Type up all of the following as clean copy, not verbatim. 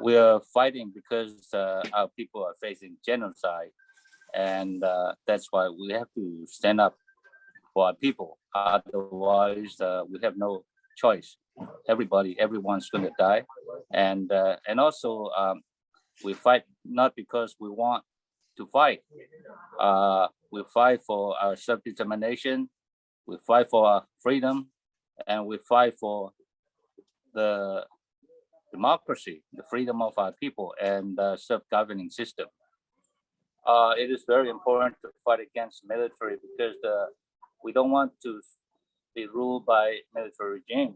we are fighting because our people are facing genocide, and that's why we have to stand up for our people. Otherwise, we have no choice. Everyone's going to die, and also we fight not because we want to fight. We fight for our self-determination. We fight for our freedom, and we fight for the democracy, the freedom of our people, and the self-governing system. It is very important to fight against military because we don't want to be ruled by military regime,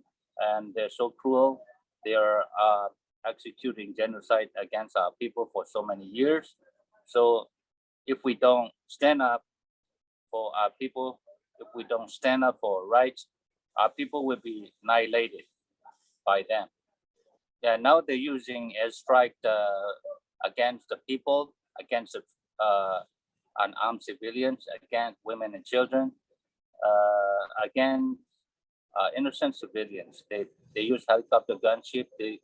and they're so cruel. They are executing genocide against our people for so many years. So if we don't stand up for our people, if we don't stand up for rights, our people will be annihilated by them. Yeah, now they're using airstrike against the people, against unarmed civilians, against women and children, against innocent civilians. They use helicopter gunship, they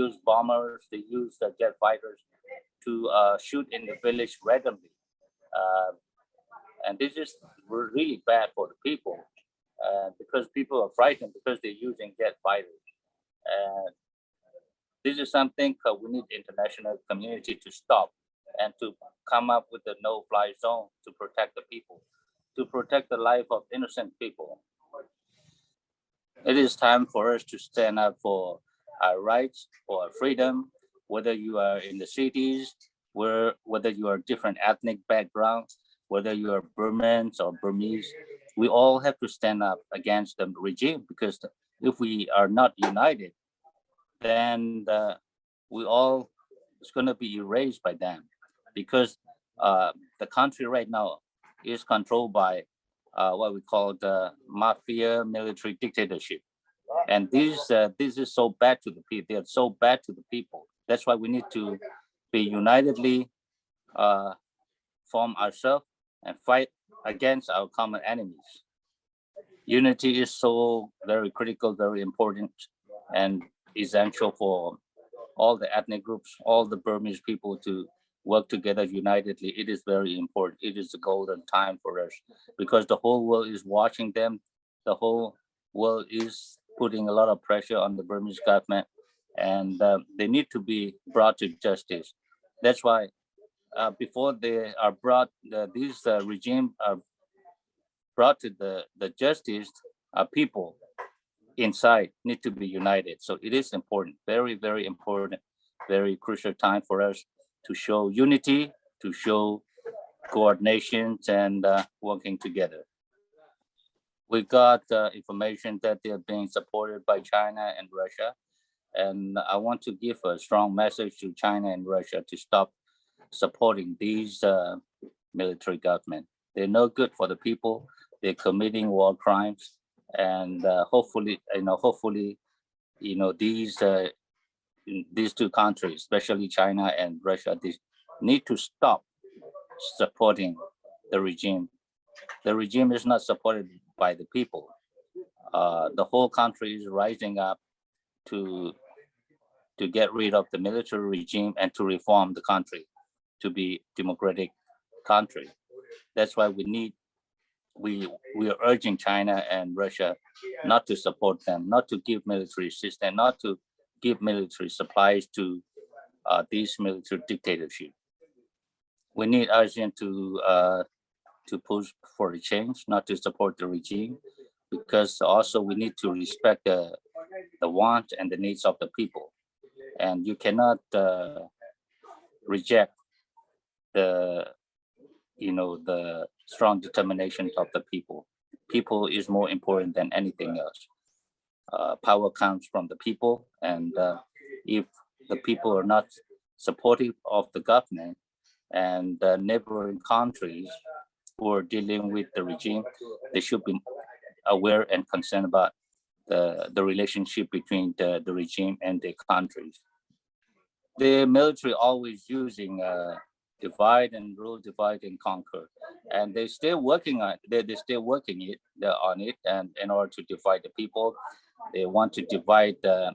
use bombers, they use jet fighters to shoot in the village randomly. And this is really bad for the people because people are frightened because they're using jet fighters. And this is something we need international community to stop and to come up with a no-fly zone to protect the people, to protect the life of innocent people. It is time for us to stand up for our rights, for our freedom, whether you are in the cities, whether you are different ethnic backgrounds, whether you are Burmans or Burmese, we all have to stand up against the regime because if we are not united, then we all it's going to be erased by them because the country right now is controlled by what we call the mafia military dictatorship. And this is so bad to the people. They're so bad to the people. That's why we need to be unitedly form ourselves and fight against our common enemies. Unity is so very critical, very important, and essential for all the ethnic groups, all the Burmese people to work together unitedly. It is very important. It is a golden time for us because the whole world is watching them. The whole world is putting a lot of pressure on the Burmese government, and they need to be brought to justice. That's why before they are brought, these regime are brought to the justice, people inside need to be united. So it is important, very, very important, very crucial time for us to show unity, to show coordination and working together. We got information that they're being supported by China and Russia. And I want to give a strong message to China and Russia to stop supporting these military government. They're no good for the people. They're committing war crimes, and hopefully, these two countries, especially China and Russia, they need to stop supporting the regime. The regime is not supported by the people. The whole country is rising up to get rid of the military regime and to reform the country to be democratic country. That's why we are urging China and Russia not to support them, not to give military assistance, not to give military supplies to these military dictatorship. We need ASEAN to push for a change, not to support the regime, because also we need to respect the wants and the needs of the people. And you cannot reject the the strong determination of the people. People is more important than anything else. Power comes from the people, and if the people are not supportive of the government and the neighboring countries who are dealing with the regime, they should be aware and concerned about the relationship between the regime and the countries. The military always using divide and rule, divide and conquer, and they're still working on they're still working on it, and in order to divide the people, they want to divide the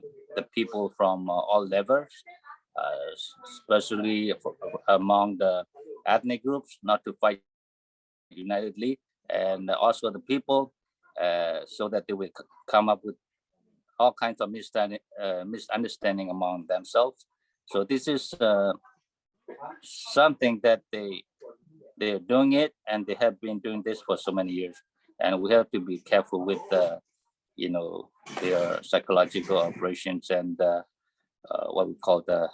people from all levels. especially among the ethnic groups, not to fight unitedly, and also the people, so that they will come up with all kinds of misunderstanding among themselves. So this is something that they're doing it, and they have been doing this for so many years, and we have to be careful with you know, their psychological operations and what we call the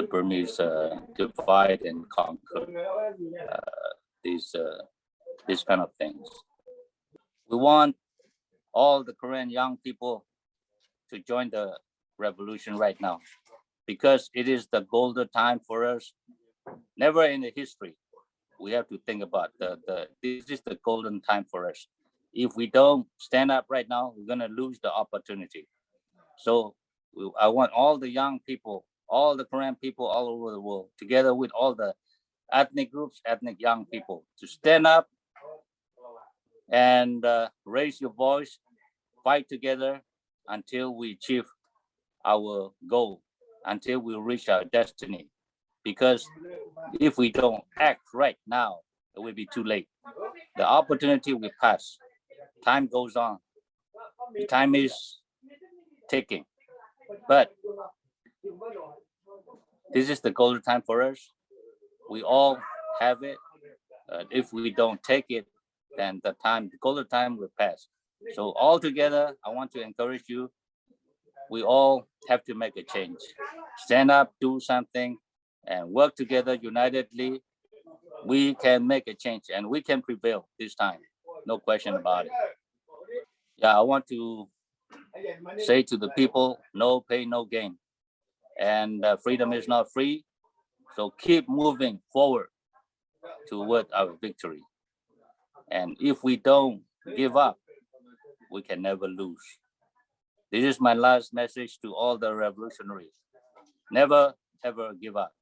Burmese divide and conquer, these these kind of things. We want all the Korean young people to join the revolution right now, because it is the golden time for us. Never in the history, we have to think about this is the golden time for us. If we don't stand up right now, we're gonna lose the opportunity. So I want all the young people, all the Korean people all over the world, together with all the ethnic groups, ethnic young people, to stand up and raise your voice, fight together until we achieve our goal, until we reach our destiny. Because if we don't act right now, it will be too late. The opportunity will pass. Time goes on. The time is ticking. But this is the golden time for us. We all have it. If we don't take it, then the golden time will pass. So all together, I want to encourage you. We all have to make a change. Stand up, do something, and work together unitedly. We can make a change, and we can prevail this time. No question about it. Yeah, I want to say to the people, no pain, no gain. And freedom is not free. So keep moving forward toward our victory. And if we don't give up, we can never lose. This is my last message to all the revolutionaries. Never, ever give up.